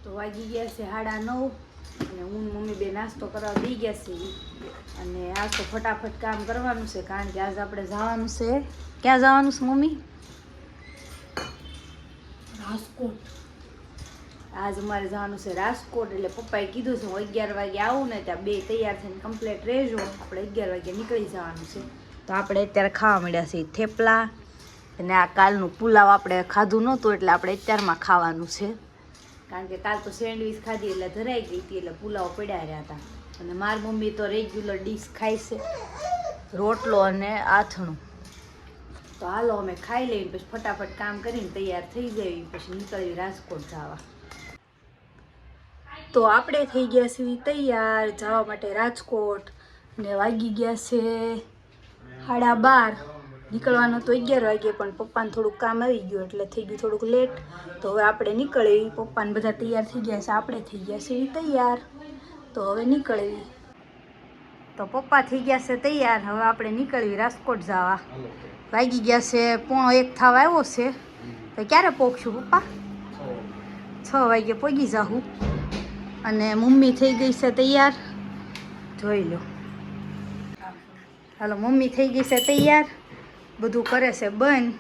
તો વાગી ગયા છે 9:30 અને હું મમ્મી બે નાસ્તો કરવા દઈ ગયા છે અને આજ તો ફટાફટ કામ કરવાનું છે કારણ કે આજ આપણે જવાનું છે. ક્યાં જવાનું છે મમ્મી? રાજકોટ. આજ અમારે જવાનું છે રાજકોટ. એટલે પપ્પાએ કીધું છે હું 11 વાગે આવું ને ત્યાં બે તૈયાર થઈને કમ્પ્લીટ રહેજો. આપણે 11 વાગે નીકળી જવાનું છે. તો આપણે અત્યારે ખાવા મળ્યા છીએ થેપલા અને આ કાલનું પુલાવ આપણે ખાધું નહોતું એટલે આપણે અત્યારમાં ખાવાનું છે કારણ કે કાલ તો સેન્ડવીચ ખાધી એટલે ધરાઈ ગઈ હતી એટલે પુલાવ પડ્યા રહ્યા હતા. અને મારી મમ્મી તો રેગ્યુલર ડીશ ખાય છે રોટલો અને આથણું. તો હાલો અમે ખાઈ લઈને પછી ફટાફટ કામ કરીને તૈયાર થઈ જઈએ પછી નીકળવી રાજકોટ જવા. તો આપણે થઈ ગયા છીએ તૈયાર જવા માટે રાજકોટ ને વાગી ગયા છે 12:30. નીકળવાનું તો 11 વાગે પણ પપ્પાને થોડુંક કામ આવી ગયું એટલે થઈ ગયું થોડુંક લેટ. તો હવે આપણે નીકળવી. પપ્પાને બધા તૈયાર થઈ ગયા છે, આપણે થઈ ગયા છીએ તૈયાર. તો હવે નીકળવી. તો પપ્પા થઈ ગયા છે તૈયાર. હવે આપણે નીકળવી રાજકોટ જવા. વાગી ગયા છે 1:30 થવા આવ્યો છે. તો ક્યારે પહોંચશું પપ્પા? 6 વાગે પહોંચી જાઉં. અને મમ્મી થઈ ગઈ છે તૈયાર, જોઈ લો. હાલો મમ્મી થઈ ગઈ છે તૈયાર, બધું કરે છે બંધ.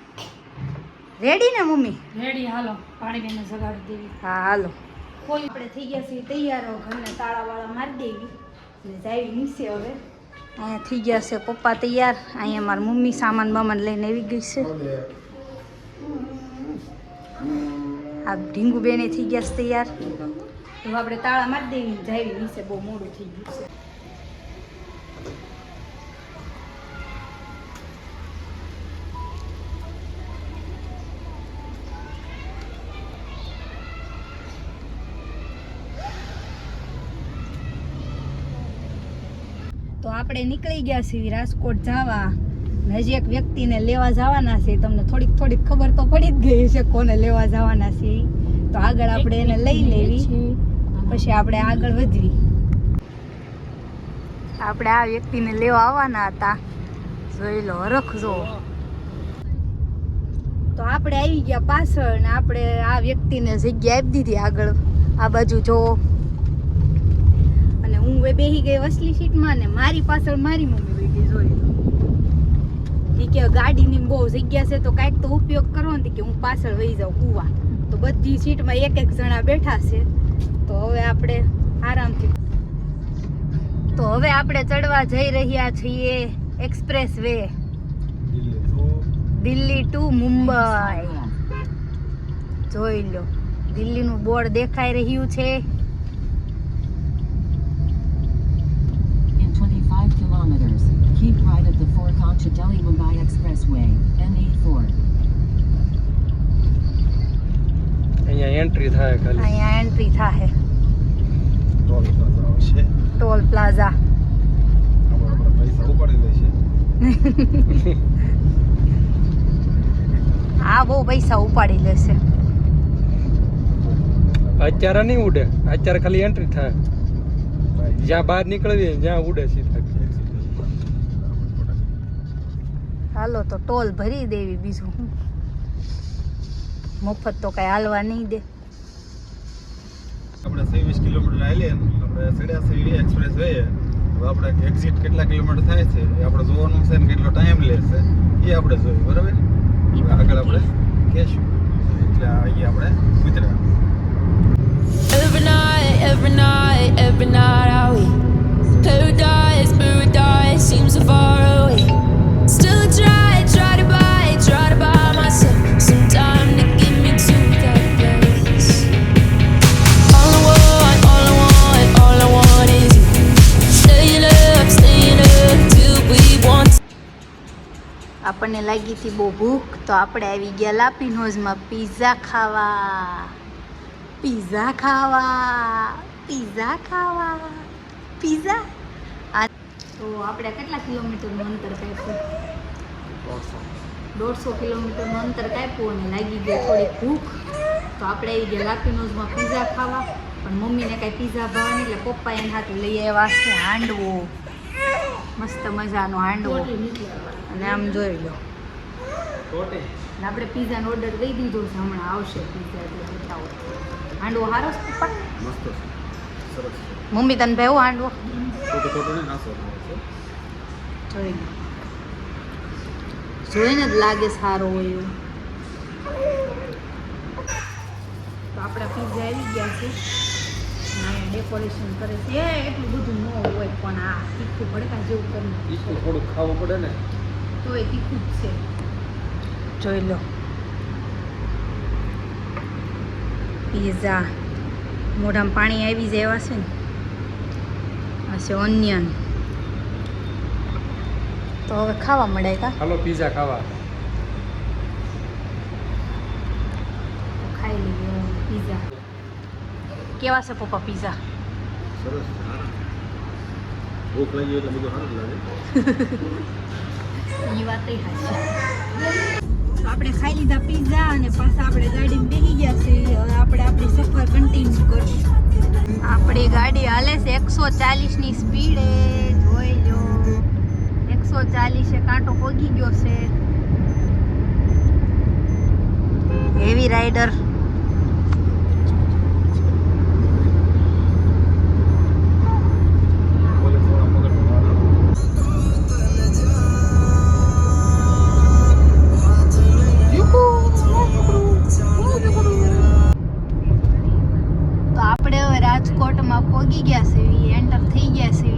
રેડી ને મમ્મી? રેડી. હાલો પાણી બેને જગાડી દેવી. હા હાલો. કોઈ આપણે થઈ ગયા છીએ તૈયાર. ઘરને તાળાવાળા મારી દેવી અને જાવી નીચે. હવે અહીંયા થઈ ગયા છે પપ્પા તૈયાર. અહીંયા મારી મમ્મી સામાન બામાન લઈને આવી ગઈ છે. આ ઢીંગુ બેને થઈ ગયા છે તૈયાર. તો આપણે તાળા મારી દેવી જાવી નીચે. બહુ મોડું થઈ ગયું છે. તો આપણે નીકળી ગયા છીએ રાજકોટ જવા. હજી એક વ્યક્તિને લેવા જવાના છે. તમને થોડીક ખબર તો પડી જ ગઈ છે કોને લેવા જવાના છે. તો આગળ આપણે એને લઈ લેવી પછી આપણે આગળ વધવી. આપણે આ વ્યક્તિને લેવા આવવાના હતા, જોઈ લો હરખજો. તો આપણે આવી ગયા પાછળ ને આપણે આ વ્યક્તિને જગ્યા આપી દીધી આગળ. આ બાજુ જો. હું બેસી ગઈ વસલી સીટમાં ને મારી પાછળ મારી મમ્મી બેસી ગઈ. જોઈ લો. એ કે ગાડીની બહુ જગ્યા છે તો કાંઈક તો ઉપયોગ કરો ને કે હું પાછળ વહી જાઉં કૂવા. તો બધી સીટમાં એક જણા બેઠા છે. તો હવે આપણે આરામથી. તો હવે આપણે ચડવા જઈ રહ્યા છીએ expressway, Delhi to Mumbai. જોઈ લો દિલ્હીનું બોર્ડ દેખાઈ રહ્યું છે. Kilometers. Keep right at the Forkancha Delhi Mumbai Expressway, N84. અહીંયા એન્ટ્રી થાય ખાલી. અહીંયા એન્ટ્રી થાય. ટોલ પ્લાઝા આવશે. Toll plaza. આપણે પૈસા ઉપાડી લેશે. આ બહુ પૈસા ઉપાડી લેશે. અત્યારે નહીં ઉડે. અત્યારે ખાલી એન્ટ્રી થાય. જ્યાં બહાર નીકળવી જ્યાં ઉડે સીધા. હાલો તો ટોલ ભરી દેવી. બીજું શું, મફત તો કઈ હાલવા નહીં દે. આપણે 23 કિલોમીટર હાલીએ આપણે સડ્યા એક્સપ્રેસ જઈએ. હવે આપણે એક્ઝિટ કેટલા કિલોમીટર થાય છે એ આપણે જોવાનું છે ને કેટલો ટાઈમ લેશે એ આપણે જોઈએ. બરાબર? આગળ આપણે કહેશું. એટલે અહીંયા આપણે ઉતર્યા. Every night are we paradise seems so far away. Still I try to buy myself some time to get me to that place. All I want is you. Staying up till we want. આપણને લાગી હતી બહુ ભૂખ તો આપણે આવી ગયા લાપીનોઝમાં pizza ખાવા. પિઝા તો આપણે કેટલા કિલોમીટરનું અંતર કાપ્યું? 150 કિલોમીટરનું અંતર કાપ્યું અને લાગી ગઈ થોડીક ભૂખ. તો આપણે આવી ગયા લાપીનોઝમાં પિઝા ખાવા. પણ મમ્મીને કાંઈ પિઝા ભાવે નહીં એટલે પપ્પા એને હાથે લઈ આવ્યા છે હાંડવો. મસ્ત મજાનો હાંડવો. અને આમ જોઈ લો. આપણે પિઝાનો ઓર્ડર દઈ દીધો છે. હમણાં આવશે પિઝા એટલે બતાવો. હાંડવો સારો છે પપ્પા? મસ્ત છે સરસ છે મમ્મી તને ભાવ્યો હાંડવો? ખોટું નહીં નાસો જોઈને જ લાગે સારો હોય એવું. તો આપણા પીઝા આવી ગયા છે. અહીંયા ડેકોરેશન કરે છે. એટલું બધું ન હોય પણ આ તીખું ભડકા જેવું કરી તીખું થોડું ખાવું પડે ને. તો એ તીખું જ છે. જોઈ લો પીઝા મોઢામાં પાણી આવી જાય એવા છે ને. આ છે ઓનિયન. તો હવે ખાવા મળે કા? હાલો પીઝા ખાવા. તો ખાઈ લઈએ પીઝા. કેવા છે પપ્પા પીઝા? સરસ છે સારા. ભૂખ લાગી એટલે બધું સારું જ લાગે એ વાત હાચી. તો આપણે ખાઈ લીધા પીઝા અને પાછા આપણે ગાડીમાં બેસી ગયા છે. હવે આપણે આપણી સફર કન્ટિન્યુ કરશું. આપણી ગાડી હાલે છે 140ની સ્પીડે. જોઈ લો 140 કાંટો પોગી ગયો છે. Heavy rider. રાજકોટમાં પહોંચી ગયા છે, એન્ટર થઈ ગયા છે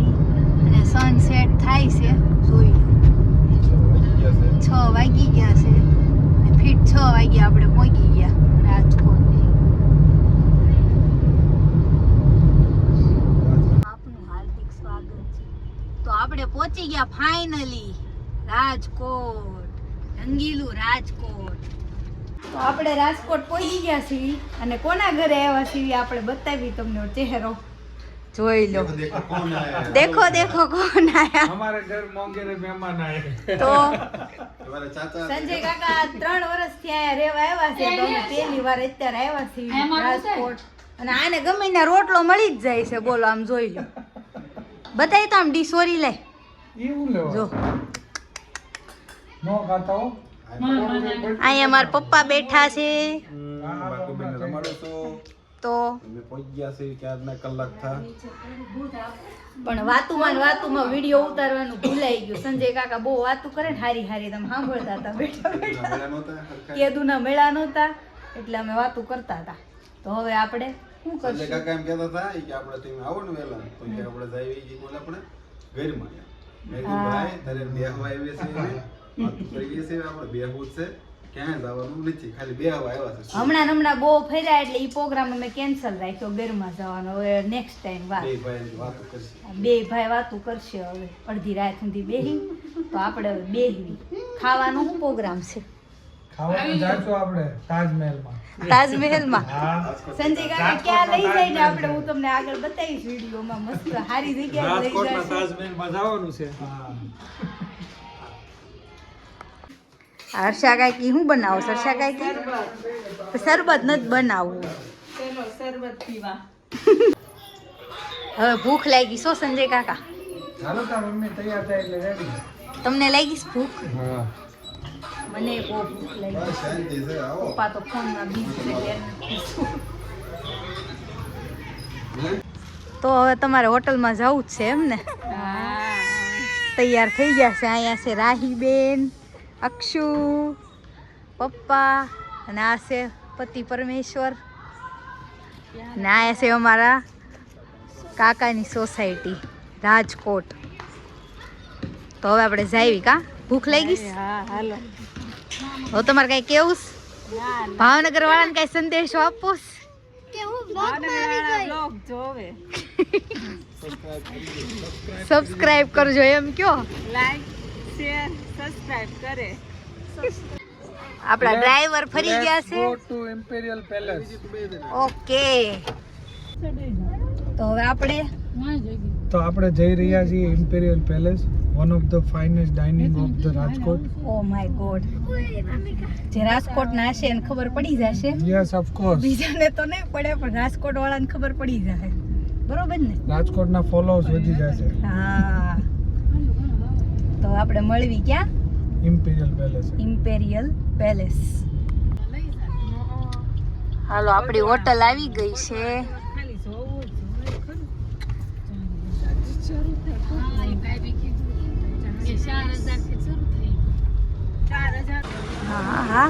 અને સનસેટ થાય છે. જોઈ 6 વાગી ગયા છે અને ફીટ 6 વાગ્યા આપણે પહોંચી ગયા રાજકોટ. આપનું હાર્દિક સ્વાગત છે. તો આપણે પહોંચી ગયા ફાઇનલી રાજકોટ, રંગીલું રાજકોટ. તો આપણે રાજકોટ પહોંચી ગયા છીએ અને કોના ઘરે આવ્યા છીએ આપણે બતાવી તમને ચહેરો. જોઈ લો. દેખો દેખો કોણ આયા. हमारे घर मोंगेरे मेहमान आए. તો તમારા ચાચા સંજય કાકા 3 વર્ષથી અહીંયા રહેવા આવ્યા છે. તો અમે પહેલી વાર અત્યારે આવ્યા છીએ રાજકોટ. અને આને ગમે ના રોટલો મળી જ જાય છે. બોલો આમ જોઈ લો. બતાવી તો આમ ડીસોરી લે. એવું લેવા. જો નો ખાતા હો. અહીંયા મારા પપ્પા બેઠા છે. બાકુબેન રમાડો તો અમે પહોંચી ગયા છે ક્યારના કલાક થા પણ વાતુમાં ને વાતુમાં વિડીયો ઉતારવાનું ભૂલાઈ ગયું. સંજય કાકા બહુ વાતું કરે ને હારી હારી તમે સાંભળતા હતા બેઠા બેઠા. મેળા નહોતા હરખા. કેદુના મેળા નહોતા એટલે અમે વાતું કરતા હતા. તો હવે આપણે શું સંજય કરશું? કાકા એમ કહેતા હતા કે આપણે તમે આવો ને વહેલા તો કે આપણે જાય ઈ બોલે આપણે ઘરમાં મેં કીધું ભાઈ તારે બેહવા આવીએ છે વાત કરીએ છે આપણે બેહવું જ છે ક્યાંય જવાનું નથી ખાલી બેહવા આવ્યા છે હમણાં બહુ ફર્યા એટલે ઈ પ્રોગ્રામ અમે કેન્સલ રાખ્યો ઘરમાં જવાનો. હવે નેક્સ્ટ ટાઈમ વાત. બે ભાઈ વાતો કરશે બે ભાઈ વાતું કરશે. હવે અડધી રાત સુધી બેહી તો આપણે હવે બેહવી. ખાવાનો શું પ્રોગ્રામ છે? ખાવાનું જાશું આપણે તાજમહેલમાં. તાજમહેલમાં હા. સંજય કાકા ક્યાં લઈ જાય ને આપણે હું તમને આગળ બતાવીશ વિડીયોમાં. મસ્ત સારી જગ્યાએ લઈ રાજકોટના જાય. તાજમહેલમાં જવાનું છે. હા. હર્ષા કાકી શું બનાવો? હર્ષા કાકી શરબત નથી બનાવવું. હવે ભૂખ લાગી છો સંજય કાકા? ચાલો તાર મમ્મી તૈયાર થાય એટલે રેડી. તમને લાગી છે ભૂખ? હા. મને બહુ ભૂખ લાગી. બસ શાંતિ છે આવો પપ્પા તો ફોનમાં બીઝી છે. તો હવે તમારે હોટલમાં જવું જ છે એમ ને? તૈયાર થઈ ગયા છે. અહીંયા છે રાહીબેન, અક્ષુ, પપ્પા અને આ છે પતિ પરમેશ્વર અને આ છે અમારા કાકાની સોસાયટી રાજકોટ. તો હવે આપણે જાવી કા? ભૂખ લાગી છે? હવે તમારે કઈ કેવું છે? ભાવનગર વાળાને કઈ સંદેશો આપવો છે? સબસ્ક્રાઇબ કરજો એમ કયો. આપણા ડ્રાઈવર ફરી ગયા છે. Go to Imperial Palace. Okay તો હવે આપણે તો આપણે જઈ રહ્યા છીએ Imperial Palace, one of the finest dining of the Rajkot. Oh my god જે રાજકોટ ના હશે એને ખબર પડી જશે. Yes of course. બીજાને તો નહીં પડે પણ રાજકોટ વાળાને ખબર પડી જશે. બરોબર ને? રાજકોટના ફોલોઅર્સ વધી જશે. હા તો આપણે મળવી ક્યાં? ઇમ્પેરિયલ પેલેસ. ઇમ્પેરિયલ પેલેસ. હાલો આપણી હોટલ આવી ગઈ છે. હા હા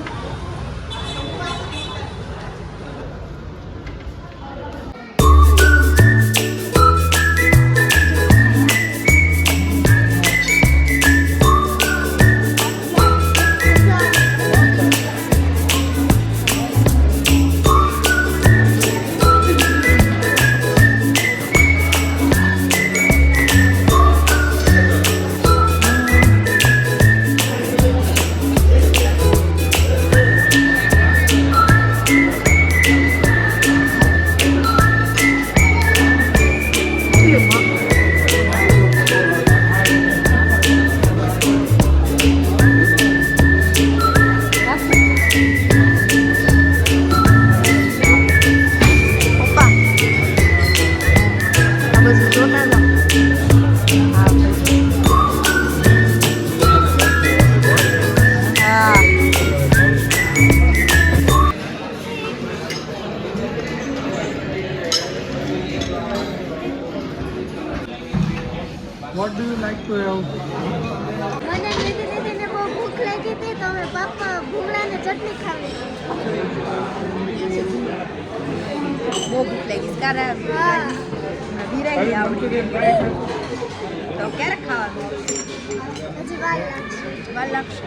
What do you like to have? મને લીધે બહુ ભૂખ લાગી હતી તો અમે પપ્પા ભૂંગળાની ચટણી ખાવી. બહુ ભૂખ લાગી છે. હા. વિરાઈ આવડી તો ક્યારે ખાવાનું? હજી વાર લાગશે. વાર લાગશે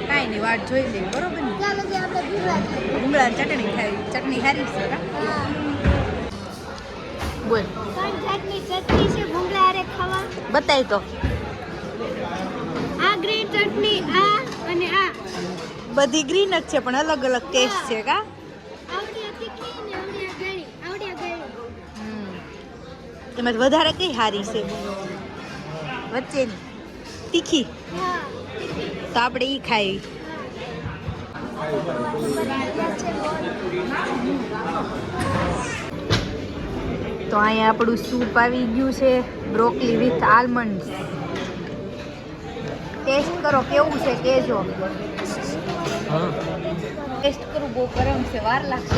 કાંઈ નહીં, વાટ જોઈ લઈએ બરોબર ને. ત્યાં લગી આપણે ભૂંગળા ખાઈએ. ભૂંગળાની ચટણી ખાવી. ચટણી સારી છે કા? હા. બોલ ત્રણ જાતની ચટણી છે ભૂંગળા હારે ખાવા. બતાય તો. આ ગ્રીન ચટણી, આ અને આ. બધી ગ્રીન જ છે પણ અલગ અલગ ટેસ્ટ છે કા? આવડી તીખી ને આવડી ગળી. આવડી ગળી. એમાં વધારે કઈ સારી છે? વચ્ચેની તીખી. હા. તો આપણે ઈ ખાઈ. તો અહીંયા આપણું સૂપ આવી ગયું છે, બ્રોકલી વિથ આલમંડ. ટેસ્ટ કરો કેવું છે કેજો. હા ટેસ્ટ કરું, બહુ ગરમ છે, વાર લાગશે.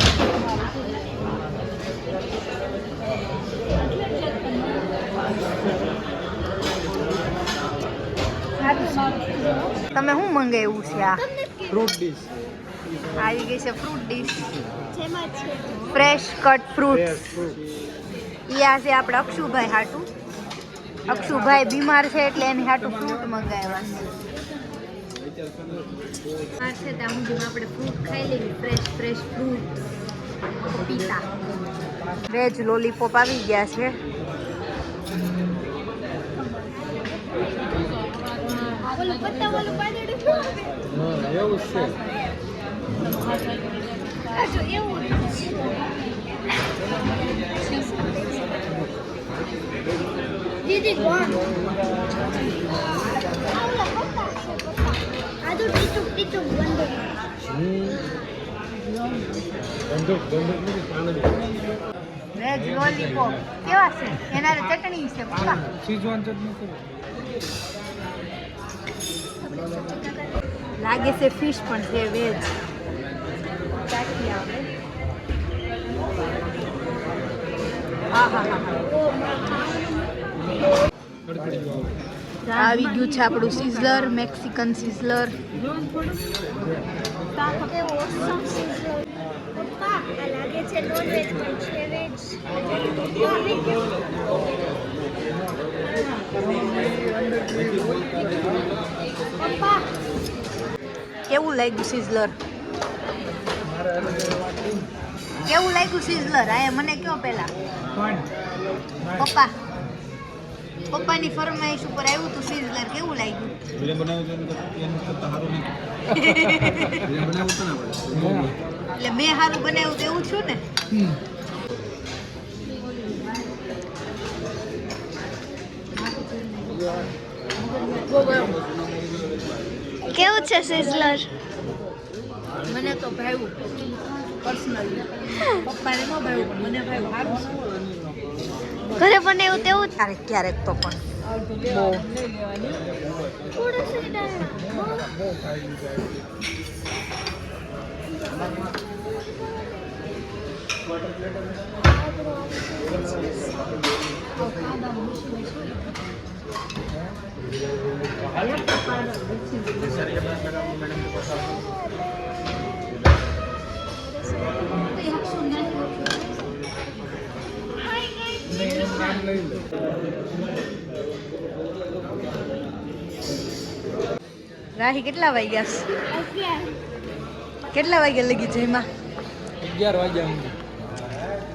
તમે શું મંગાવ્યું છે? આ ફ્રૂટ ડીશ. આવી ગઈ છે ફ્રૂટ ડીશ, જેમાં છે ફ્રેશ કટ ફ્રૂટ. ફ્રૂટ. ઈ આ છે આપણે અક્ષુભાઈ હાટું. અક્ષુભાઈ બીમાર છે એટલે એની હાટું ફ્રૂટ મંગાવ્યા છે. આ છે ત્યાં સુધીમાં આપણે ફ્રૂટ ખાઈ લઈએ. ફ્રેશ ફ્રૂટ પીતા. વેજ લોલીપોપ આવી ગયા છે. ઓલું પત્તાવાળું પાંદડું શું આપે? હા એવું જ છે. આ જો એવું દીદી કોણ? આવલા પત્તા છે પત્તા. આ તો ટીચુક બંધ. બંદૂક નથી પાણી. વેજ લોલીપોપ કેવા છે? એના ચટણી છે પપ્પા. સીજવાન ચટણી કરો. લાગે છે ફિશ પણ છે વેજ. ચાખી આવે. હા હા હા આવી ગયું છે આપણું સિઝલર, મેક્સિકન સિઝલર. કેવો ઓસમ સિઝલર. પપ્પા આ લાગે છે નોન વેજ પણ છે વેજ. પપ્પા કેવું લાગ્યું સિઝલર? કેવું લાગ્યું સિઝલર? આ મને કયો પેલા પપ્પાની ફરમાઈશ ઉપર આવ્યું તું સિઝલર. કેવું લાગ્યું? બીજા બનાવ્યું તો એનું કરતાં સારું નહીં. બીજા બનાવ્યું તો ને આપણે. એટલે મેં સારું બનાવ્યું તો એવું છું ને. કેવું છે સિઝલર? મને તો ભાવ્યું પર્સનલી. પપ્પાને ન ભાવ્યું પણ મને ભાવ્યું. સારું છે. ઘરે બનાવ્યું તેવું જ. ક્યારેક ક્યારેક તો પણ બહુ થોડું સીધા રાહી કેટલા વાગ્યા છે? કેટલા વાગ્યા લગી જઈમાં 11 વાગ્યા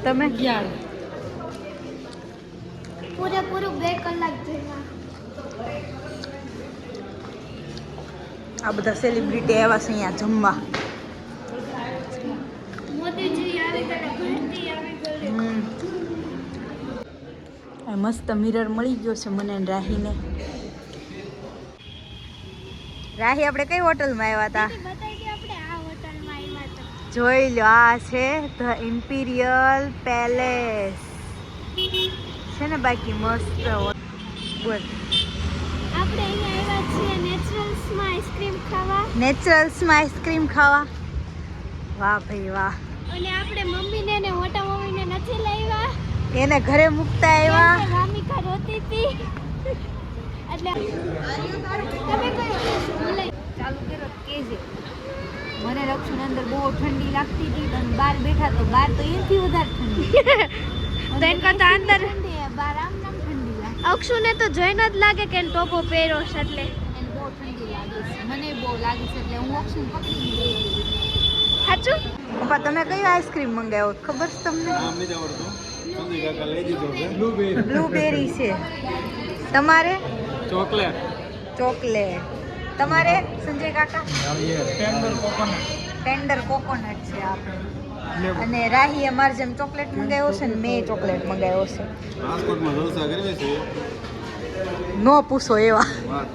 તમે? પૂરેપૂરું 2 કલાક થયા. આ બધા સેલિબ્રિટી આવ્યા છે અહીંયા જમવા. મોદીજી આવી ગયા, ભરતી આવી ગઈ. આ મસ્ત મિરર મળી ગયો છે મને અને રાહીને. રાહી આપણે કઈ હોટલમાં આવ્યા હતા? બતાવી દે, આપણે આ હોટલમાં આવ્યા હતા. જોઈ લો, આ છે ધ ઇમ્પિરિયલ પેલેસ છે ને. બાકી મસ્ત બોલ. આપણે અહીંયા આવ્યા છીએ નેચરલ્સમાં આઈસ્ક્રીમ ખાવા. નેચરલ્સમાં આઈસ્ક્રીમ ખાવા. વાહ ભાઈ વાહ. અને આપણે મમ્મીને ને મોટા મમ્મીને નથી લાવ્યા. એને ઘરે મૂકતા આવ્યા. રામિકા રોતી હતી એટલે તમે કયો બોલાય ચાલુ કર્યો કેજે. મને રક્ષણ અંદર બહુ ઠંડી લાગતી હતી અને બહાર બેઠા તો બહાર તો એનાથી વધારે ઠંડી. તો એન કરતા અંદર ઠંડી બહાર આમ નામ ઠંડી લાગે. અક્ષુને તો જોઈને જ લાગે કે એને ટોપો પહેર્યો છે એટલે એને બહુ ઠંડી લાગે છે. મને બહુ લાગે છે એટલે હું અક્ષુને પકડી ગઈ. સાચું. પપ્પા તમે કયો આઈસ્ક્રીમ મંગાવ્યો ખબર છે તમને? બ્લુબેરી છે. તમારે? ચોકલેટ. ચોકલેટ. તમારે સંજય કાકા? ટેન્ડર કોકોનટ છે આપણે. અને રાહી અમારે જેમ ચોકલેટ મંગાવ્યો છે ને મેં ચોકલેટ મંગાવ્યો છે. રાજકોટમાં જલસા કરવી છે. નો પૂછો એવા. વાત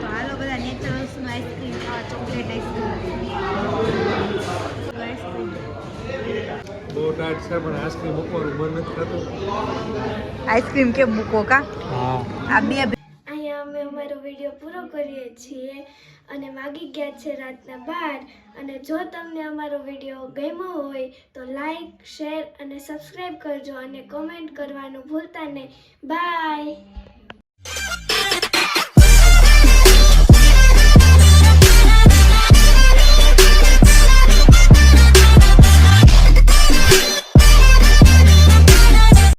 તો હાલો બધા નેચરલ્સનું આઈસ્ક્રીમ ખાવા. Chocolate ice cream. બહુ ટાઈટ છે પણ આઈસ્ક્રીમ મૂકવાનું મન નથી થતું. આઈસ્ક્રીમ કેમ મૂકો કા? હા. આ બે અહીંયા અમે અમારો વિડીયો પૂરો કરીએ છીએ અને વાગી ગયા છે રાતના 12. અને જો તમને અમારો વિડીયો ગમ્યો હોય તો લાઈક, શેર અને સબસ્ક્રાઈબ કરજો અને કોમેન્ટ કરવાનું ભૂલતા નહીં. બાય.